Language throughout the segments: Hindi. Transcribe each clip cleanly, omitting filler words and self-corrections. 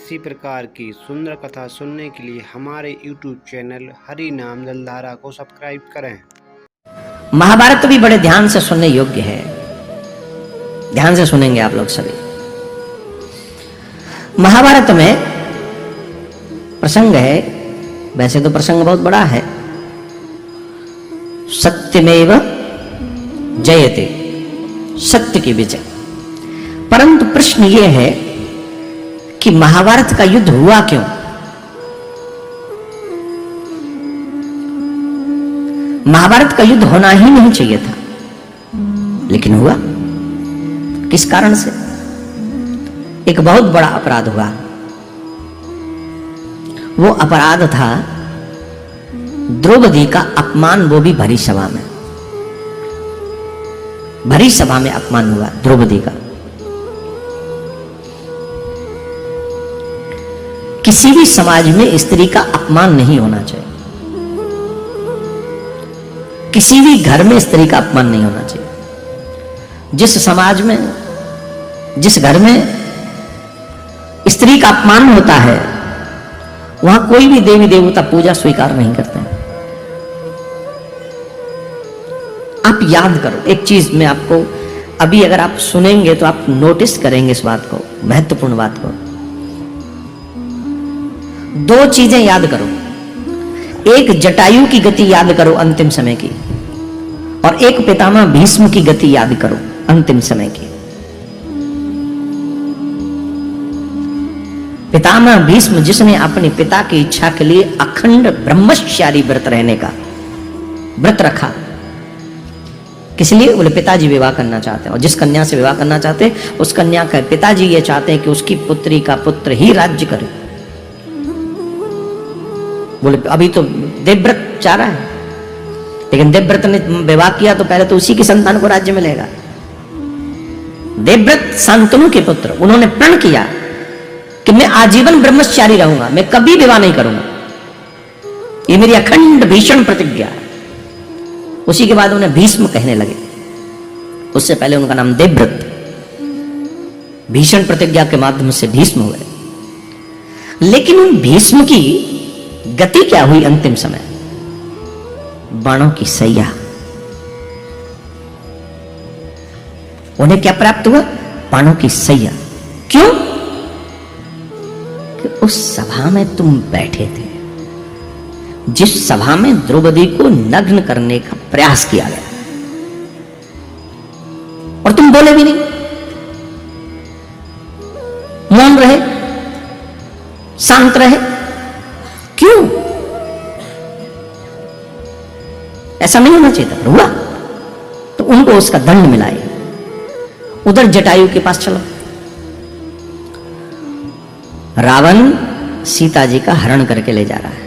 इसी प्रकार की सुंदर कथा सुनने के लिए हमारे YouTube चैनल हरि नाम जलधारा को सब्सक्राइब करें। महाभारत भी बड़े ध्यान से सुनने योग्य है। ध्यान से सुनेंगे आप लोग सभी। महाभारत में प्रसंग है, वैसे तो प्रसंग बहुत बड़ा है। सत्यमेव जयते, सत्य की विजय। परंतु प्रश्न यह है कि महाभारत का युद्ध हुआ क्यों? महाभारत का युद्ध होना ही नहीं चाहिए था, लेकिन हुआ। किस कारण से? एक बहुत बड़ा अपराध हुआ। वो अपराध था द्रौपदी का अपमान, वो भी भरी सभा में। भरी सभा में अपमान हुआ द्रौपदी का। किसी भी समाज में स्त्री का अपमान नहीं होना चाहिए। किसी भी घर में स्त्री का अपमान नहीं होना चाहिए। जिस समाज में, जिस घर में स्त्री का अपमान होता है, वहां कोई भी देवी देवता पूजा स्वीकार नहीं करते हैं। आप याद करो, एक चीज मैं आपको अभी अगर आप सुनेंगे तो आप नोटिस करेंगे इस बात को, महत्वपूर्ण बात को। दो चीजें याद करो। एक जटायु की गति याद करो अंतिम समय की, और एक पितामह भीष्म की गति याद करो अंतिम समय की। पितामह भीष्म, जिसने अपने पिता की इच्छा के लिए अखंड ब्रह्मचारी व्रत रहने का व्रत रखा। किस लिए? बोले पिताजी विवाह करना चाहते हैं, और जिस कन्या से विवाह करना चाहते हैं उस कन्या का पिताजी ये चाहते हैं कि उसकी पुत्री का पुत्र ही राज्य करे। बोले अभी तो देवव्रत चाह रहा है, लेकिन देवव्रत ने विवाह किया तो पहले तो उसी की संतान को राज्य मिलेगा। देवव्रत शांतनु के पुत्र, उन्होंने प्रण किया कि मैं आजीवन ब्रह्मचारी रहूंगा, मैं कभी विवाह नहीं करूंगा। ये मेरी अखंड भीषण प्रतिज्ञा है। उसी के बाद उन्हें भीष्म कहने लगे। उससे पहले उनका नाम देवव्रत। भीषण प्रतिज्ञा के माध्यम से भीष्म हुए। लेकिन उन भीष्म की गति क्या हुई अंतिम समय? बाणों की सैया। उन्हें क्या प्राप्त हुआ? बाणों की सैया। क्यों? कि उस सभा में तुम बैठे थे, जिस सभा में द्रौपदी को नग्न करने का प्रयास किया गया, और तुम बोले भी नहीं, मौन रहे, शांत रहे। क्यों? ऐसा नहीं होना चाहिए था। हुआ तो उनको उसका दंड मिला। उधर जटायु के पास चलो। रावण सीता जी का हरण करके ले जा रहा है।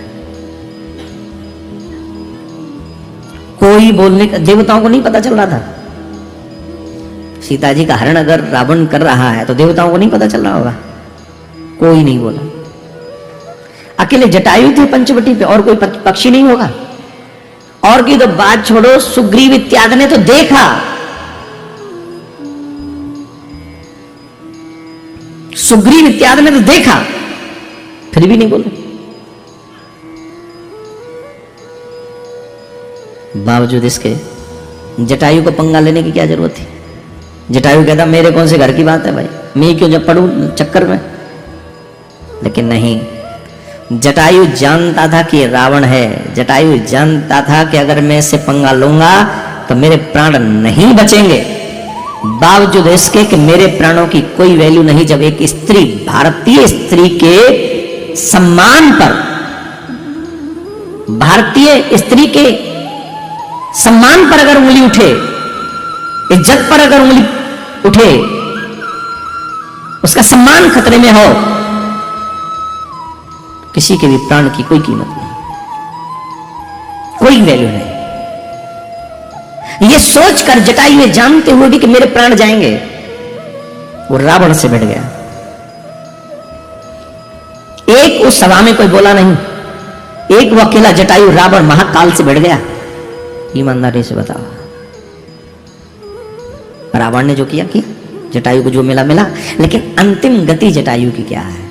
कोई बोलने का, देवताओं को नहीं पता चल रहा था। सीता जी का हरण अगर रावण कर रहा है तो देवताओं को नहीं पता चल रहा होगा। कोई नहीं बोला। अकेले जटायु थे पंचवटी पे, और कोई पक्षी नहीं होगा। और की तो बात छोड़ो, सुग्रीव इत्यादि ने तो देखा। सुग्रीव इत्यादि ने तो देखा, फिर भी नहीं बोले। बावजूद इसके जटायु को पंगा लेने की क्या जरूरत थी? जटायु कहता मेरे कौन से घर की बात है भाई, मैं क्यों जब पढ़ूं चक्कर में। लेकिन नहीं, जटायु जानता था कि रावण है। जटायु जानता था कि अगर मैं इससे पंगा लूंगा तो मेरे प्राण नहीं बचेंगे। बावजूद इसके कि मेरे प्राणों की कोई वैल्यू नहीं, जब एक स्त्री, भारतीय स्त्री के सम्मान पर, भारतीय स्त्री के सम्मान पर अगर उंगली उठे, इज्जत पर अगर उंगली उठे, उसका सम्मान खतरे में हो, किसी के भी प्राण की कोई कीमत नहीं, कोई वैल्यू नहीं। ये सोचकर जटायु ये जानते हुए भी कि मेरे प्राण जाएंगे, वो रावण से भिड़ गया। एक उस सभा में कोई बोला नहीं, एक वो अकेला जटायु रावण महाकाल से भिड़ गया। ईमानदारी से बताओ, रावण ने जो किया किया, जटायु को जो मिला मिला, लेकिन अंतिम गति जटायु की क्या है?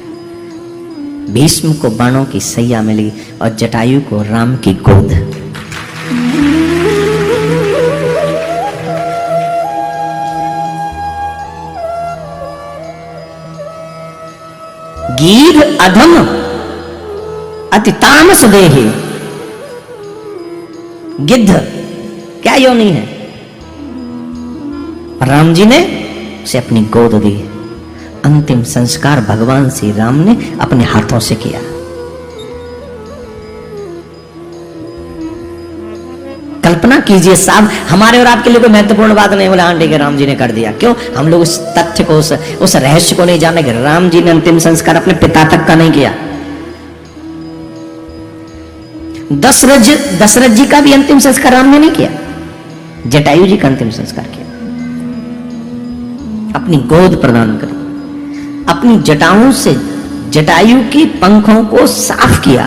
भीष्म को बाणों की सैया मिली और जटायु को राम की गोद। गीध अधम अति तामस देहि। गिद्ध क्या योनि है? राम जी ने उसे अपनी गोद दी। अंतिम संस्कार भगवान श्री राम ने अपने हाथों से किया। कल्पना कीजिए साहब, हमारे और आपके लिए कोई महत्वपूर्ण बात नहीं बोले हाँ ठीक है राम जी ने कर दिया। क्यों? हम लोग उस तथ्य को उस रहस्य को नहीं जाने कि राम जी ने अंतिम संस्कार अपने पिता तक का नहीं किया। दशरथ जी का भी अंतिम संस्कार राम ने नहीं किया, जटायु जी का अंतिम संस्कार किया। अपनी गोद प्रदान करी, अपनी जटाओं से जटायु की पंखों को साफ किया।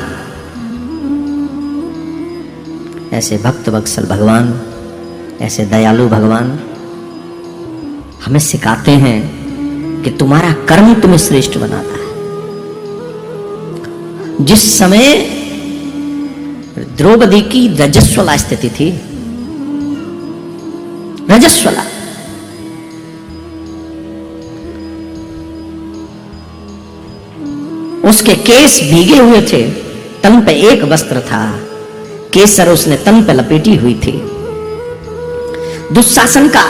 ऐसे भक्त वत्सल भगवान, ऐसे दयालु भगवान हमें सिखाते हैं कि तुम्हारा कर्म तुम्हें श्रेष्ठ बनाता है। जिस समय द्रौपदी की रजस्वला स्थिति थी, रजस्वला, उसके केस भीगे हुए थे, तन पे एक वस्त्र था, केसर उसने तन पे लपेटी हुई थी। दुशासन का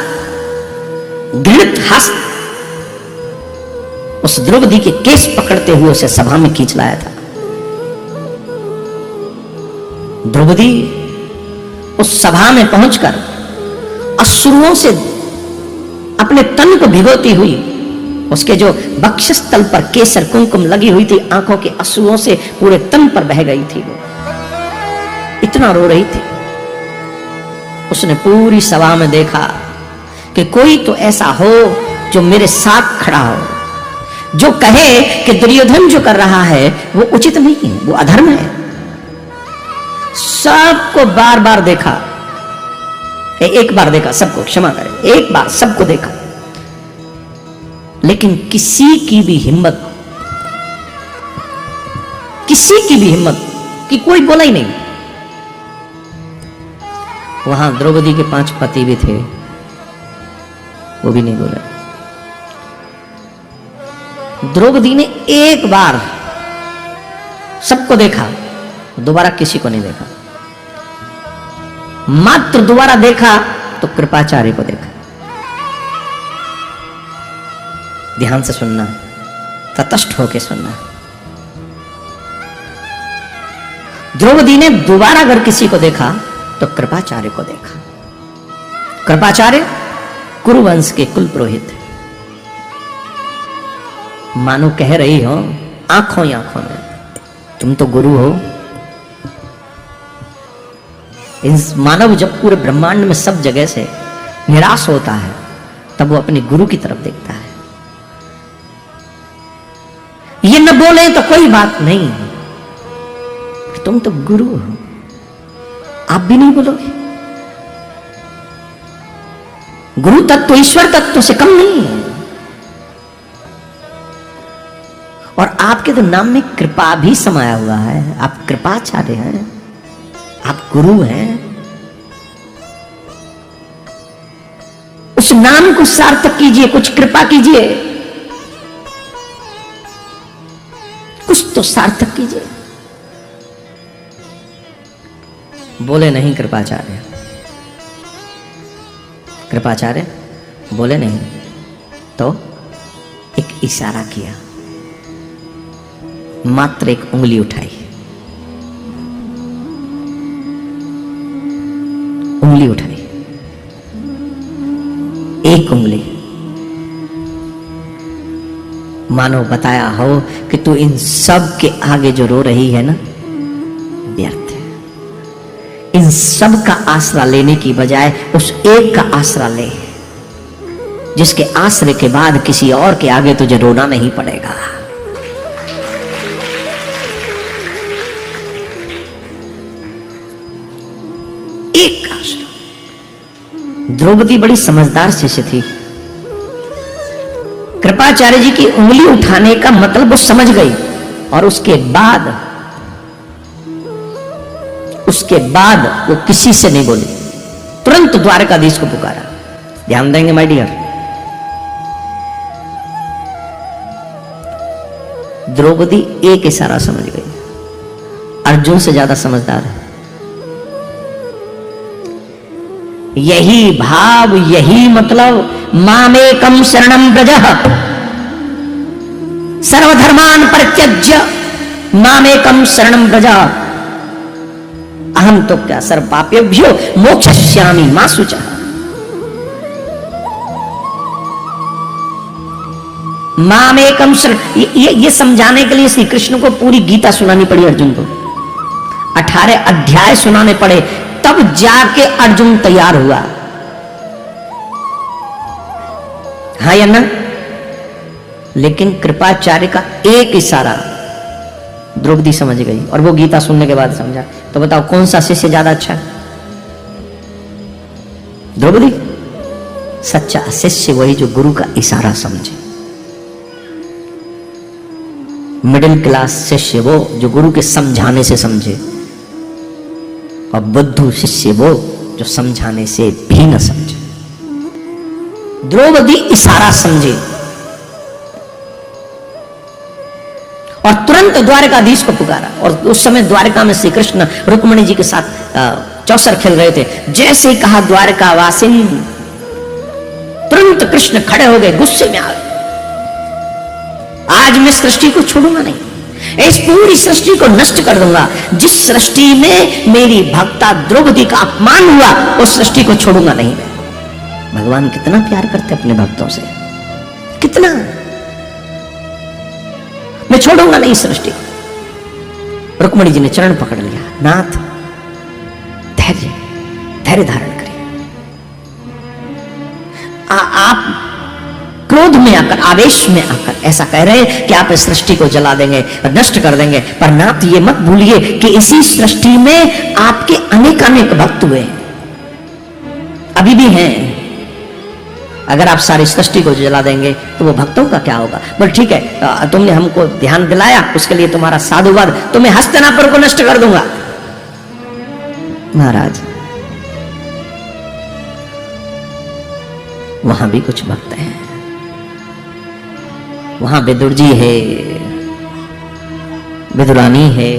घृणित हस्त उस द्रौपदी के केस पकड़ते हुए उसे सभा में खींच लाया था। द्रौपदी उस सभा में पहुंचकर अश्रुओं से अपने तन को भिगोती हुई, उसके जो वक्षस्थल पर केसर कुंकुम लगी हुई थी, आंखों के अश्रुओं से पूरे तन पर बह गई थी। वो इतना रो रही थी। उसने पूरी सभा में देखा कि कोई तो ऐसा हो जो मेरे साथ खड़ा हो, जो कहे कि दुर्योधन जो कर रहा है वो उचित नहीं है, वो अधर्म है। सबको बार बार देखा, एक बार देखा सबको, क्षमा करें, एक बार सबको देखा, लेकिन किसी की भी हिम्मत कि कोई बोला ही नहीं। वहां द्रौपदी के 5 पति भी थे, वो भी नहीं बोले। द्रौपदी ने एक बार सबको देखा, दोबारा किसी को नहीं देखा। मात्र दोबारा देखा तो कृपाचार्य को देखा। ध्यान से सुनना, तटस्थ होकर सुनना। द्रौपदी ने दोबारा अगर किसी को देखा तो कृपाचार्य को देखा। कृपाचार्य कुरुवंश के कुल पुरोहित, मानो कह रही हो आंखों ही आंखों में, तुम तो गुरु हो। मानव जब पूरे ब्रह्मांड में सब जगह से निराश होता है तब वो अपने गुरु की तरफ देखता है। ये न बोले तो कोई बात नहीं, तुम तो गुरु हो, आप भी नहीं बोलोगे। गुरु तत्व ईश्वर तत्व से कम नहीं है। और आपके तो नाम में कृपा भी समाया हुआ है। आप कृपाचार्य हैं, आप गुरु हैं। उस नाम को सार्थक कीजिए, कुछ कृपा कीजिए, कुछ तो सार्थक कीजिए। बोले नहीं कृपाचार्य, कृपाचार्य बोले नहीं तो एक इशारा किया, मात्र एक उंगली उठाई, उंगली उठाई, एक उंगली, मानो बताया हो कि तू इन सब के आगे जो रो रही है ना, व्यर्थ है। इन सब का आसरा लेने की बजाय उस एक का आसरा ले, जिसके आसरे के बाद किसी और के आगे तुझे रोना नहीं पड़ेगा। एक आसरा। द्रौपदी बड़ी समझदार शिष्य थी। कृपाचार्य जी की उंगली उठाने का मतलब वो समझ गई और उसके बाद वो किसी से नहीं बोली, तुरंत द्वारकाधीश को पुकारा। ध्यान देंगे माय डियर। द्रौपदी एक इशारा समझ गई, अर्जुन से ज्यादा समझदार है। यही भाव, यही मतलब, मामेकम शरणम व्रजः सर्वधर्मान परित्यज्य मामेकम शरणम व्रजः अहम तो क्या सर्व पापेभ्यो मोक्षयिष्यामि मा शुचः। मामेकम शरण, ये समझाने के लिए श्री कृष्ण को पूरी गीता सुनानी पड़ी अर्जुन को, 18 अध्याय सुनाने पड़े, तब जाके अर्जुन तैयार हुआ। हाँ या ना? लेकिन कृपाचार्य का एक इशारा द्रौपदी समझ गई, और वो गीता सुनने के बाद समझा। तो बताओ कौन सा शिष्य ज्यादा अच्छा है? द्रौपदी। सच्चा शिष्य वही जो गुरु का इशारा समझे। मिडिल क्लास शिष्य वो जो गुरु के समझाने से समझे, और बुद्धू शिष्य वो जो समझाने से भी न समझे। द्रौपदी इशारा समझे और तुरंत द्वारकाधीश को पुकारा। और उस समय द्वारका में श्री कृष्ण रुक्मिणी जी के साथ चौसर खेल रहे थे। जैसे ही कहा द्वारकावासिन, तुरंत कृष्ण खड़े हो गए, गुस्से में आ गए। आज मैं सृष्टि को छोड़ूंगा नहीं, इस पूरी सृष्टि को नष्ट कर दूंगा। जिस सृष्टि में मेरी भक्ता द्रौपदी का अपमान हुआ, उस सृष्टि को छोड़ूंगा नहीं। भगवान कितना प्यार करते अपने भक्तों से, कितना। मैं छोड़ूंगा नहीं सृष्टि को। रुक्मिणी जी ने चरण पकड़ लिया। नाथ, धैर्य धारण करिए। आप क्रोध में आकर, आवेश में आकर ऐसा कह रहे हैं कि आप इस सृष्टि को जला देंगे, नष्ट कर देंगे। पर नाथ, ये मत भूलिए कि इसी सृष्टि में आपके अनेक भक्त हुए हैं, अभी भी हैं। अगर आप सारी सृष्टि को जला देंगे तो वो भक्तों का क्या होगा? बोल ठीक है, तुमने हमको ध्यान दिलाया, उसके लिए तुम्हारा साधुवाद। तो मैं हस्तिनापुर को नष्ट कर दूंगा। महाराज, वहां भी कुछ भक्त हैं। वहां विदुर जी है, विदुरानी है,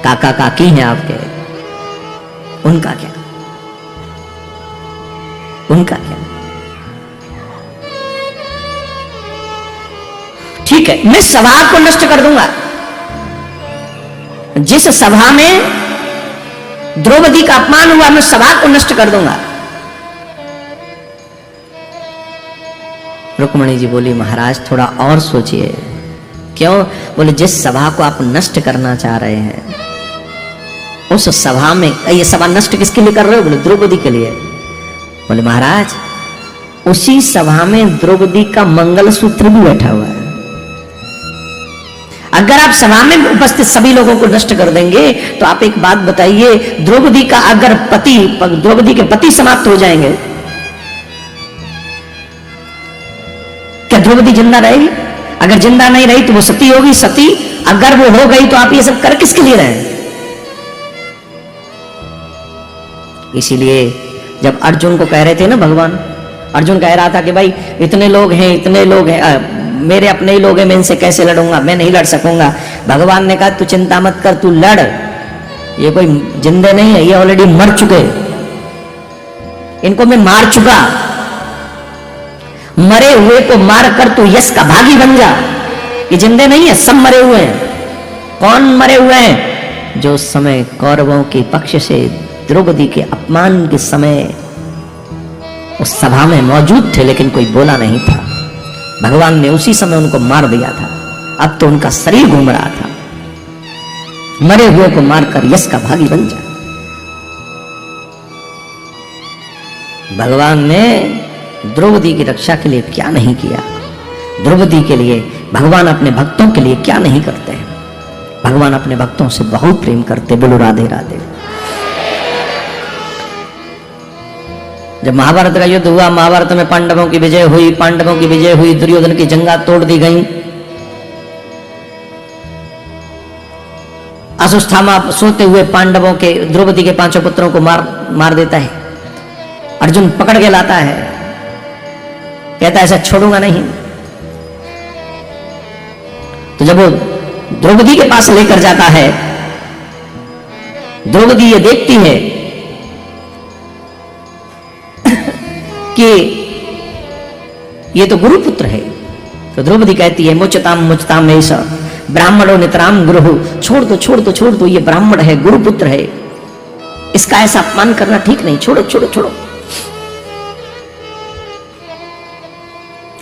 काका काकी है आपके, उनका क्या? उनका क्या? ठीक है, मैं सभा को नष्ट कर दूंगा। जिस सभा में द्रौपदी का अपमान हुआ, मैं सभा को नष्ट कर दूंगा। रुक्मिणी जी बोली, महाराज थोड़ा और सोचिए। क्यों? बोले, जिस सभा को आप नष्ट करना चाह रहे हैं, उस सभा में, ये सभा नष्ट किसके लिए कर रहे हो? बोले, द्रौपदी के लिए। बोले, महाराज उसी सभा में द्रौपदी का मंगलसूत्र भी बैठा हुआ है। अगर आप सभा में उपस्थित सभी लोगों को नष्ट कर देंगे, तो आप एक बात बताइए, द्रौपदी का अगर द्रौपदी के पति समाप्त हो जाएंगे, क्या द्रौपदी जिंदा रहेगी? अगर जिंदा नहीं रही तो वो सती होगी। सती अगर वो हो गई तो आप ये सब कर किसके लिए रहे? इसीलिए जब अर्जुन को कह रहे थे ना भगवान, अर्जुन कह रहा था कि भाई इतने लोग हैं, मेरे अपने ही लोग हैं, मैं इनसे कैसे लड़ूंगा? मैं नहीं लड़ सकूंगा। भगवान ने कहा, तू चिंता मत कर, तू लड़। ये कोई जिंदे नहीं है, ये ऑलरेडी मर चुके। इनको मैं मार चुका। मरे हुए को मार कर तू यश का भागी बन जा। ये जिंदे नहीं है, सब मरे हुए हैं। कौन मरे हुए हैं? जो समय कौरवों के पक्ष से द्रौपदी के अपमान के समय उस सभा में मौजूद थे, लेकिन कोई बोला नहीं था। भगवान ने उसी समय उनको मार दिया था। अब तो उनका शरीर घूम रहा था। मरे हुए को मारकर यश का भागी बन जा। भगवान ने द्रौपदी की रक्षा के लिए क्या नहीं किया? द्रौपदी के लिए भगवान अपने भक्तों के लिए क्या नहीं करते हैं? भगवान अपने भक्तों से बहुत प्रेम करते। बोलो राधे राधे। जब महाभारत का युद्ध हुआ, महाभारत में पांडवों की विजय हुई, दुर्योधन की जंगा तोड़ दी गई। अश्वत्थामा सोते हुए पांडवों के, द्रौपदी के 5 पुत्रों को मार देता है। अर्जुन पकड़ के लाता है, कहता है ऐसा छोड़ूंगा नहीं। तो जब वो द्रौपदी के पास लेकर जाता है, द्रौपदी ये देखती है कि ये तो गुरुपुत्र है। तो द्रौपदी कहती है मुचताम ऐसा ब्राह्मणों नितराम गुरु, छोड़ दो, ये ब्राह्मण है, गुरुपुत्र है, इसका ऐसा अपमान करना ठीक नहीं, छोड़ो।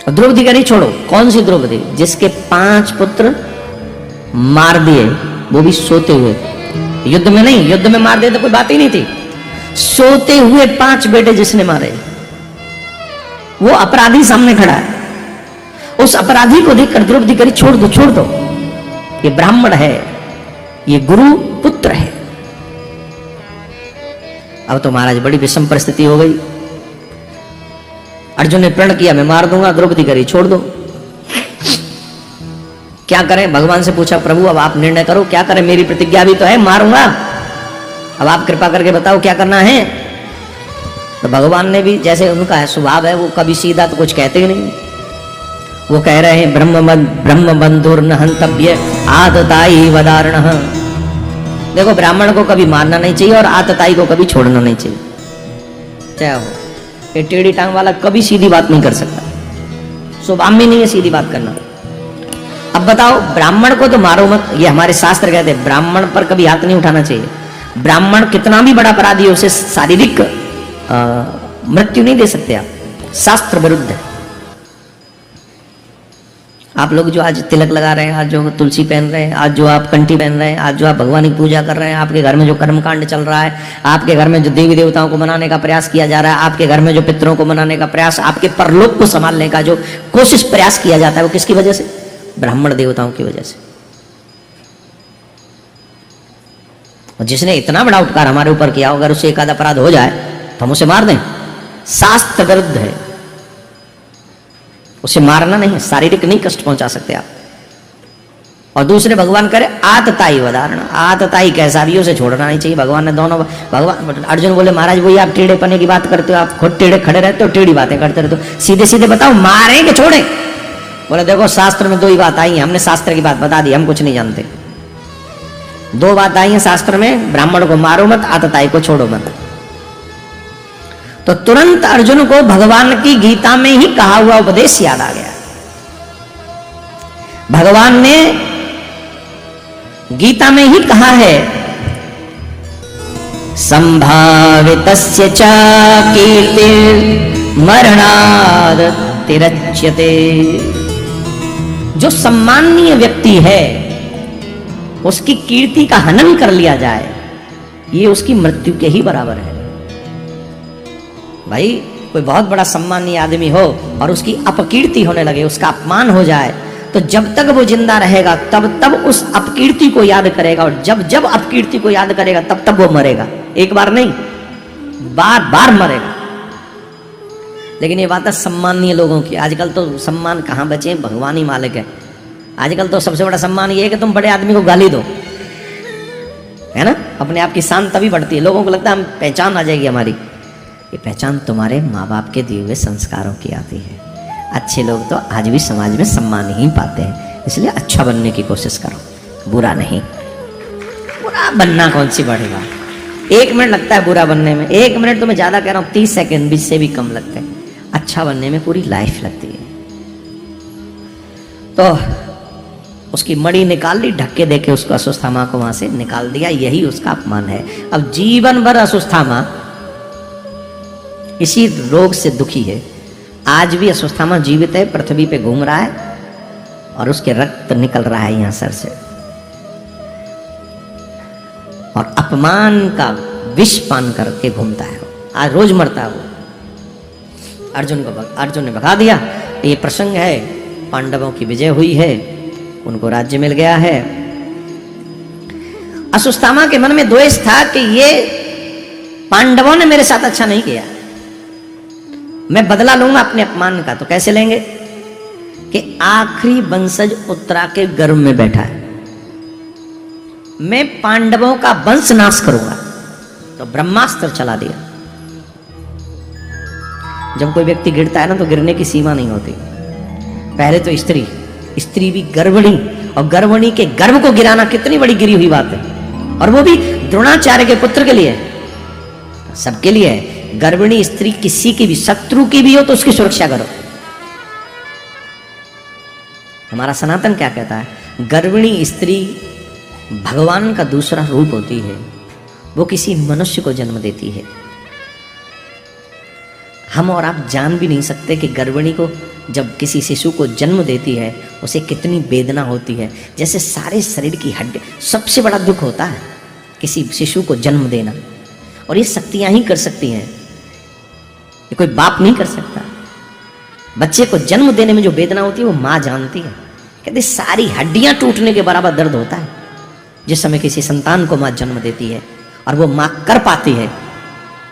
द्रौपदी का नहीं छोड़ो। कौन सी द्रौपदी? जिसके 5 पुत्र मार दिए, वो भी सोते हुए, युद्ध में नहीं, युद्ध में मार दिए तो कोई बात ही नहीं थी, सोते हुए 5 बेटे जिसने मारे, वो अपराधी सामने खड़ा है। उस अपराधी को देखकर द्रौपदी करी छोड़ दो, ये ब्राह्मण है, ये गुरु पुत्र है। अब तो महाराज बड़ी विषम परिस्थिति हो गई। अर्जुन ने प्रण किया मैं मार दूंगा, द्रौपदी करी छोड़ दो। क्या करें? भगवान से पूछा प्रभु अब आप निर्णय करो, क्या करें, मेरी प्रतिज्ञा भी तो है, मारूंगा, अब आप कृपा करके बताओ क्या करना है। तो भगवान ने भी, जैसे उनका स्वभाव है, वो कभी सीधा तो कुछ कहते ही नहीं। वो कह रहे हैं ब्रह्म बंधुर्न हंतव्य आतताई वदारण। देखो ब्राह्मण को कभी मारना नहीं चाहिए और आतताई को कभी छोड़ना नहीं चाहिए। क्या हो, ये टेढ़ी टांग वाला कभी सीधी बात नहीं कर सकता, स्वभाव में नहीं है सीधी बात करना। अब बताओ, ब्राह्मण को तो मारो मत, ये हमारे शास्त्र कहते हैं, ब्राह्मण पर कभी हाथ नहीं उठाना चाहिए। ब्राह्मण कितना भी बड़ा अपराधी हो, उसे शारीरिक मृत्यु नहीं दे सकते आप, शास्त्र विरुद्ध है। आप लोग जो आज तिलक लगा रहे हैं, आज जो तुलसी पहन रहे हैं, आज जो आप कंठी पहन रहे हैं, आज जो आप भगवान की पूजा कर रहे हैं, आपके घर में जो कर्मकांड चल रहा है, आपके घर में जो देवी देवताओं को मनाने का प्रयास किया जा रहा है, आपके घर में जो पितरों को मनाने का प्रयास, आपके परलोक को संभालने का जो कोशिश प्रयास किया जाता है, वो किसकी वजह से? ब्राह्मण देवताओं की वजह से। और जिसने इतना बड़ा उपकार हमारे ऊपर किया, अगर उसे एक आधा अपराध हो जाए तो हम उसे मार दें, शास्त्र विरुद्ध है। उसे मारना नहीं, शारीरिक नहीं कष्ट पहुंचा सकते आप। और दूसरे भगवान करे आतताई वदारण, आतताई कैसा भी, उसे छोड़ना नहीं चाहिए। भगवान ने दोनों, भगवान अर्जुन बोले महाराज वही आप टेढ़े पने की बात करते हो, आप खुद टेढ़े खड़े रहते हो, टेढ़ी बातें करते रहते हो, सीधे सीधे बताओ मारें कि छोड़ें? बोले देखो शास्त्र में 2 ही बात आई है, हमने शास्त्र की बात बता दी, हम कुछ नहीं जानते। 2 बात आई है शास्त्र में, ब्राह्मण को मारो मत, आतताई को छोड़ो मत। तो तुरंत अर्जुन को भगवान की गीता में ही कहा हुआ उपदेश याद आ गया। भगवान ने गीता में ही कहा है संभावितस्य च कीर्तिर् मरणाद तिरच्यते। जो सम्माननीय व्यक्ति है उसकी कीर्ति का हनन कर लिया जाए, ये उसकी मृत्यु के ही बराबर है। भाई कोई बहुत बड़ा सम्मानीय आदमी हो और उसकी अपकीर्ति होने लगे, उसका अपमान हो जाए, तो जब तक वो जिंदा रहेगा तब तब उस अपकीर्ति को याद करेगा, और जब जब अपकीर्ति को याद करेगा तब तब वो मरेगा। एक बार नहीं, बार बार मरेगा। लेकिन ये बात है सम्मानीय लोगों की। आजकल तो सम्मान कहाँ बचे, भगवान ही मालिक है। आजकल तो सबसे बड़ा सम्मान ये है कि तुम बड़े आदमी को गाली दो, है ना। अपने आप की शान तभी बढ़ती है, लोगों को लगता है हम पहचान आ जाएगी हमारी। ये पहचान तुम्हारे माँ बाप के दिए हुए संस्कारों की आती है। अच्छे लोग तो आज भी समाज में सम्मान ही पाते हैं, इसलिए अच्छा बनने की कोशिश करो, बुरा नहीं। बुरा बनना कौन सी बढ़ेगा, 1 मिनट लगता है बुरा बनने में, 1 मिनट तो मैं ज्यादा कह रहा हूँ, 30 सेकेंड 20 से भी कम लगते हैं। अच्छा बनने में पूरी लाइफ लगती है। तो उसकी मणि निकाल ली, ढक्के देके उसको अश्वत्थामा को वहां से निकाल दिया, यही उसका अपमान है। अब जीवन भर अश्वत्थामा इसी रोग से दुखी है। आज भी अश्वत्थामा जीवित है, पृथ्वी पे घूम रहा है और उसके रक्त निकल रहा है यहां सर से, और अपमान का विष पान करके घूमता है। आज रोज मरता है वो। अर्जुन ने भगा दिया। ये प्रसंग है, पांडवों की विजय हुई है, उनको राज्य मिल गया है। अश्वत्थामा के मन में द्वेष था कि ये पांडवों ने मेरे साथ अच्छा नहीं किया, मैं बदला लूंगा अपने अपमान का। तो कैसे लेंगे कि आखिरी वंशज उत्तरा के गर्भ में बैठा है, मैं पांडवों का वंश नाश करूंगा, तो ब्रह्मास्त्र चला दिया। जब कोई व्यक्ति गिरता है ना तो गिरने की सीमा नहीं होती। पहले तो स्त्री भी गर्भिणी, और गर्भिणी के गर्भ को गिराना कितनी बड़ी गिरी हुई बात है, और वो भी द्रोणाचार्य के पुत्र के लिए, सबके लिए है। गर्भिणी स्त्री किसी की भी, शत्रु की भी हो तो उसकी सुरक्षा करो। हमारा सनातन क्या कहता है? गर्भिणी स्त्री भगवान का दूसरा रूप होती है, वो किसी मनुष्य को जन्म देती है। हम और आप जान भी नहीं सकते कि गर्भिणी को जब किसी शिशु को जन्म देती है उसे कितनी वेदना होती है। जैसे सारे शरीर की हड्डी, सबसे बड़ा दुख होता है किसी शिशु को जन्म देना, और ये शक्तियां ही कर सकती हैं, ये कोई बाप नहीं कर सकता। बच्चे को जन्म देने में जो वेदना होती है वो माँ जानती है। कहते सारी हड्डियां टूटने के बराबर दर्द होता है जिस समय किसी संतान को माँ जन्म देती है, और वो माँ कर पाती है।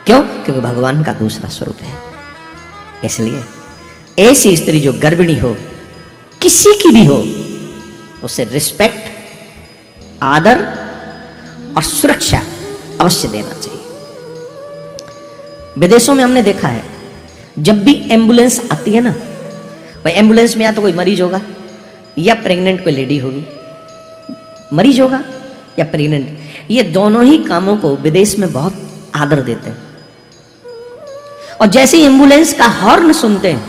क्यों? क्योंकि भगवान का दूसरा स्वरूप है। इसलिए ऐसी स्त्री जो गर्भिणी हो, किसी की भी हो, उसे रिस्पेक्ट, आदर और सुरक्षा अवश्य देना चाहिए। विदेशों में हमने देखा है, जब भी एम्बुलेंस आती है ना, भाई एम्बुलेंस में या तो कोई मरीज होगा या प्रेग्नेंट कोई लेडी होगी, मरीज होगा या प्रेग्नेंट, ये दोनों ही कामों को विदेश में बहुत आदर देते हैं। और जैसे ही एम्बुलेंस का हॉर्न सुनते हैं,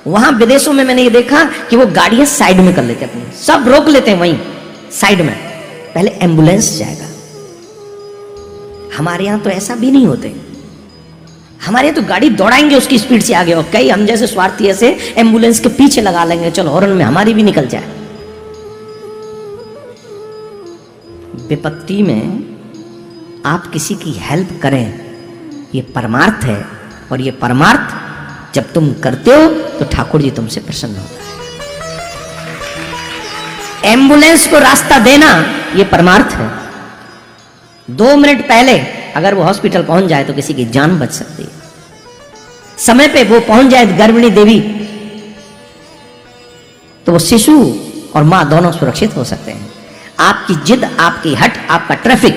वहां विदेशों में मैंने ये देखा कि वो गाड़ियां साइड में कर लेते हैं, अपनी सब रोक लेते हैं, वहीं साइड में पहले एम्बुलेंस जाएगा। हमारे यहां तो ऐसा भी नहीं होते। हमारे यहाँ तो गाड़ी दौड़ाएंगे उसकी स्पीड से आगे, और कई हम जैसे स्वार्थी ऐसे एम्बुलेंस के पीछे लगा लेंगे, चलो हॉर्न में हमारी भी निकल जाए। विपत्ति में आप किसी की हेल्प करें, ये परमार्थ है, और ये परमार्थ जब तुम करते हो तो ठाकुर जी तुमसे प्रसन्न होता है। एम्बुलेंस को रास्ता देना ये परमार्थ है। 2 मिनट पहले अगर वो हॉस्पिटल पहुंच जाए तो किसी की जान बच सकती है। समय पे वो पहुंच जाए गर्भिणी देवी, तो वो शिशु और मां दोनों सुरक्षित हो सकते हैं। आपकी जिद, आपकी हट, आपका ट्रैफिक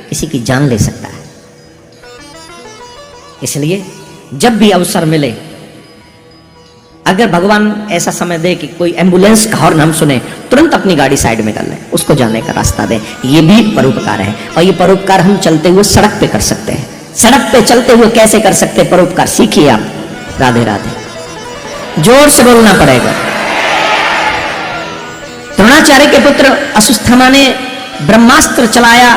किसी की जान ले सकता है। इसलिए जब भी अवसर मिले, अगर भगवान ऐसा समय दे कि कोई एम्बुलेंस का हॉर्न हम सुने, तुरंत अपनी गाड़ी साइड में कर लें, उसको जाने का रास्ता दें। ये भी परोपकार है, और ये परोपकार हम चलते हुए सड़क पे कर सकते हैं। सड़क पे चलते हुए कैसे कर सकते हैं परोपकार, सीखिए आप। राधे राधे, जोर से बोलना पड़ेगा। द्रोणाचार्य के पुत्र अश्वत्थामा ने ब्रह्मास्त्र चलाया,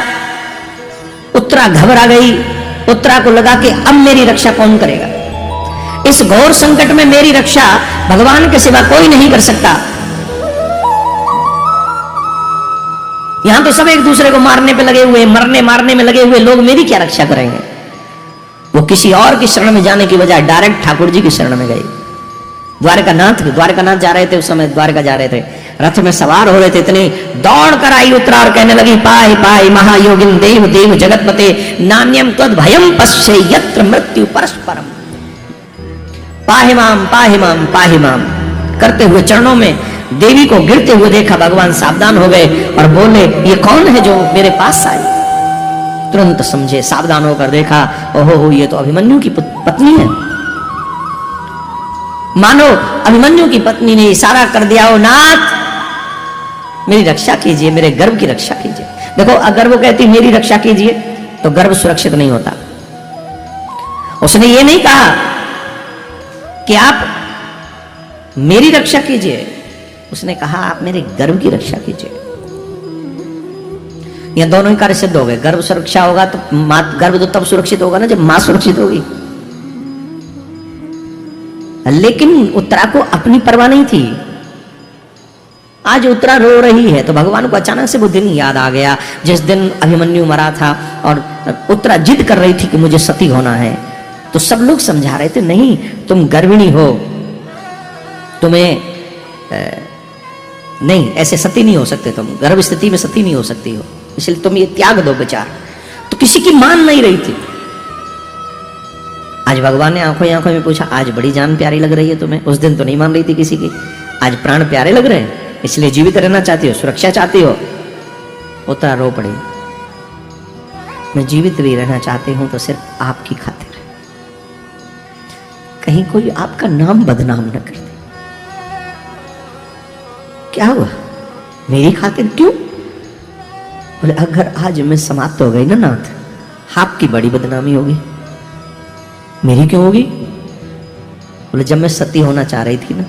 उत्तरा घबरा गई। उत्तरा को लगा कि अब मेरी रक्षा कौन करेगा, इस घोर संकट में मेरी रक्षा भगवान के सिवा कोई नहीं कर सकता। यहां तो सब एक दूसरे को मारने पे लगे हुए, मरने मारने में लगे हुए, लोग मेरी क्या रक्षा करेंगे। वो किसी और की शरण में जाने की बजाय डायरेक्ट ठाकुर जी की शरण में गई। द्वारकानाथ जा रहे थे, उस समय द्वारका जा रहे थे, रथ में सवार हो रहे थे, इतने दौड़ कर आई उत्तरा और कहने लगी, पाहि पाहि महायोगिन देव देव जगतपते नान्यम त्वद भयम पश्ये यत्र मृत्यु परस्परम। पाहि माम पाहि माम पाहि माम करते हुए चरणों में देवी को गिरते हुए देखा। भगवान सावधान हो गए और बोले, ये कौन है जो मेरे पास आई? तुरंत समझे, सावधान होकर देखा, ओहो ये तो अभिमन्यु की पत्नी है। मानो अभिमन्यु की पत्नी ने इशारा कर दिया, ओ नाथ मेरी रक्षा कीजिए, मेरे गर्भ की रक्षा कीजिए। देखो, अगर वो कहती मेरी रक्षा कीजिए तो गर्भ सुरक्षित नहीं होता। उसने ये नहीं कहा कि आप मेरी रक्षा कीजिए, उसने कहा आप मेरे गर्भ की रक्षा कीजिए। यह दोनों ही कार्य सिद्ध हो गए। गर्भ सुरक्षा होगा तो मां, गर्भ तो तब सुरक्षित होगा ना जब मां सुरक्षित होगी। लेकिन उत्तरा को अपनी परवाह नहीं थी। आज उत्तरा रो रही है तो भगवान को अचानक से वो दिन याद आ गया जिस दिन अभिमन्यु मरा था, और उत्तरा जिद कर रही थी कि मुझे सती होना है। तो सब लोग समझा रहे थे, नहीं तुम गर्भिणी हो, तुम्हें नहीं, ऐसे सती नहीं हो सकते, तुम गर्भ स्थिति में सती नहीं हो सकती हो, इसलिए तुम ये त्याग दो विचार। तो किसी की मान नहीं रही थी। आज भगवान ने आंखों आंखों में पूछा, आज बड़ी जान प्यारी लग रही है तुम्हें, उस दिन तो नहीं मान रही थी किसी की, आज प्राण प्यारे लग रहे हैं, इसलिए जीवित रहना चाहती हो, सुरक्षा चाहती हो। उत्तरा रो पड़ी, मैं जीवित भी रहना चाहती हूं तो सिर्फ आपकी खातिर, कहीं कोई आपका नाम बदनाम न कर दे। क्या हुआ, मेरी खातिर क्यों? बोले अगर आज मैं समाप्त हो गई ना नाथ, आपकी बड़ी बदनामी होगी, मेरी क्यों होगी? बोले जब मैं सती होना चाह रही थी ना,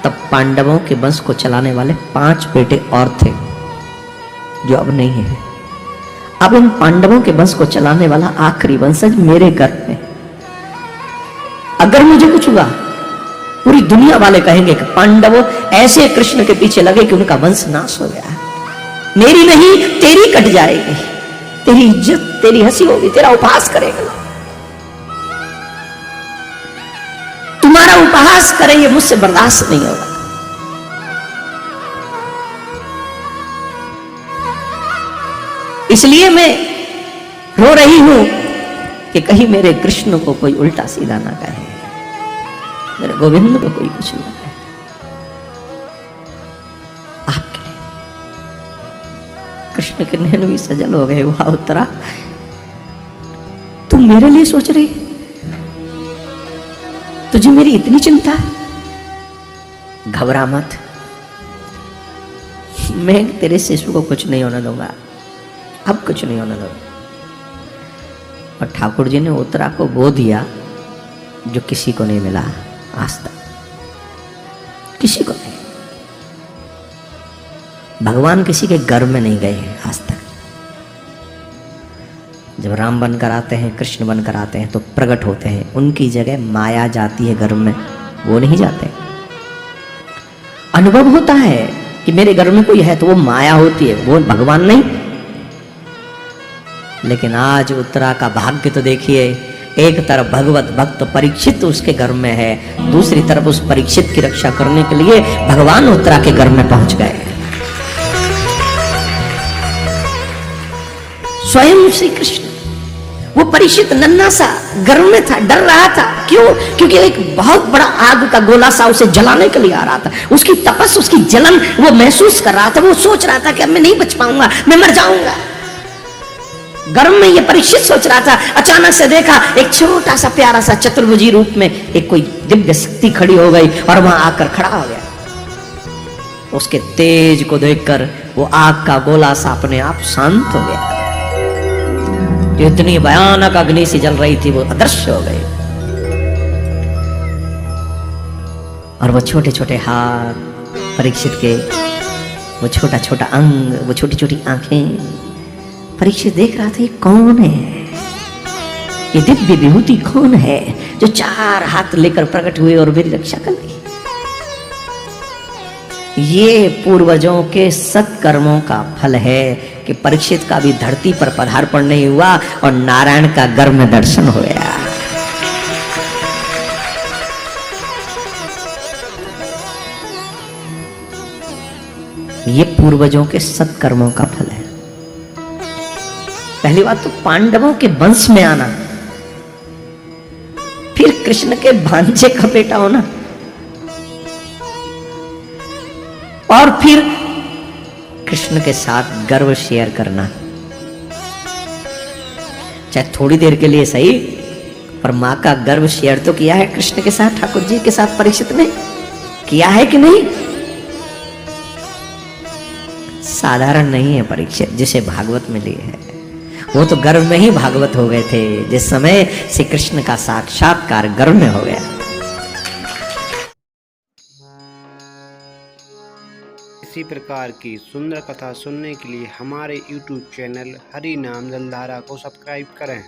तब पांडवों के वंश को चलाने वाले 5 बेटे और थे जो अब नहीं है। अब उन पांडवों के वंश को चलाने वाला आखिरी वंशज मेरे घर में। अगर मुझे कुछ हुआ, पूरी दुनिया वाले कहेंगे कि पांडवों ऐसे कृष्ण के पीछे लगे कि उनका वंश नाश हो गया। मेरी नहीं, तेरी कट जाएगी, तेरी इज्जत, तेरी हंसी होगी, तेरा उपहास करेगा। तुम्हारा उपहास करे ये मुझसे बर्दाश्त नहीं होगा। इसलिए मैं रो रही हूं कि कहीं मेरे कृष्ण को कोई उल्टा सीधा ना कहे, मेरे गोविंद को कोई कुछ ना कहे। आपके लिए कृष्ण के नैन भी सजल हो गए। वाह उत्तरा, तुम मेरे लिए सोच रही, तुझे मेरी इतनी चिंता है? घबरा मत, मैं तेरे शिशु को कुछ नहीं होने दूंगा, अब कुछ नहीं होने दूंगा। और ठाकुर जी ने उत्तरा को वो दिया जो किसी को नहीं मिला आज तक, किसी को नहीं। भगवान किसी के घर में नहीं गए आज तक। जब राम बनकर आते हैं, कृष्ण बनकर आते हैं तो प्रकट होते हैं, उनकी जगह माया जाती है घर में, वो नहीं जाते। अनुभव होता है कि मेरे घर में कोई है तो वो माया होती है, वो भगवान नहीं। लेकिन आज उत्तरा का भाग्य तो देखिए, एक तरफ भगवत भक्त परीक्षित उसके घर में है, दूसरी तरफ उस परीक्षित की रक्षा करने के लिए भगवान उत्तरा के घर में पहुंच गए। स्वयं श्री कृष्ण, वो परीक्षित नन्हा सा घर में था, डर रहा था। क्यों? क्योंकि एक बहुत बड़ा आग का गोला सा उसे जलाने के लिए आ रहा था। उसकी तपस, उसकी जलन वो महसूस कर रहा था। वो सोच रहा था कि अब मैं नहीं बच पाऊंगा, मैं मर जाऊंगा। गर्म में ये परीक्षित सोच रहा था। अचानक से देखा एक छोटा सा प्यारा सा चतुर्भुजी रूप में एक कोई दिव्य शक्ति खड़ी हो गई और वहां आकर खड़ा हो गया। उसके तेज को देखकर वो आग का गोला सा अपने आप शांत हो गया। जो इतनी भयानक अग्नि सी जल रही थी वो अदृश्य हो गई। और वो छोटे छोटे हाथ परीक्षित के, वो छोटा छोटा अंग, वो छोटी छोटी आंखें, परीक्षित देख रहा था ये कौन है, ये दिव्य विभूति कौन है जो 4 हाथ लेकर प्रकट हुए और मेरी रक्षा कर ली। ये पूर्वजों के सत्कर्मों का फल है कि परीक्षित का भी धरती पर पदार्पण नहीं हुआ और नारायण का गर्भ में दर्शन हो गया। ये पूर्वजों के सत्कर्मों का फल है। पहली बात तो पांडवों के वंश में आना, फिर कृष्ण के भांजे का बेटा होना, और फिर कृष्ण के साथ गर्व शेयर करना, चाहे थोड़ी देर के लिए सही, पर मां का गर्व शेयर तो किया है कृष्ण के साथ, ठाकुर जी के साथ परीक्षित ने किया है कि नहीं? साधारण नहीं है परीक्षित जिसे भागवत मिली है। वो तो गर्भ में ही भागवत हो गए थे जिस समय श्री कृष्ण का साक्षात्कार गर्भ में हो गया। इसी प्रकार की सुंदर कथा सुनने के लिए हमारे YouTube चैनल हरि नाम जलधारा को सब्सक्राइब करें।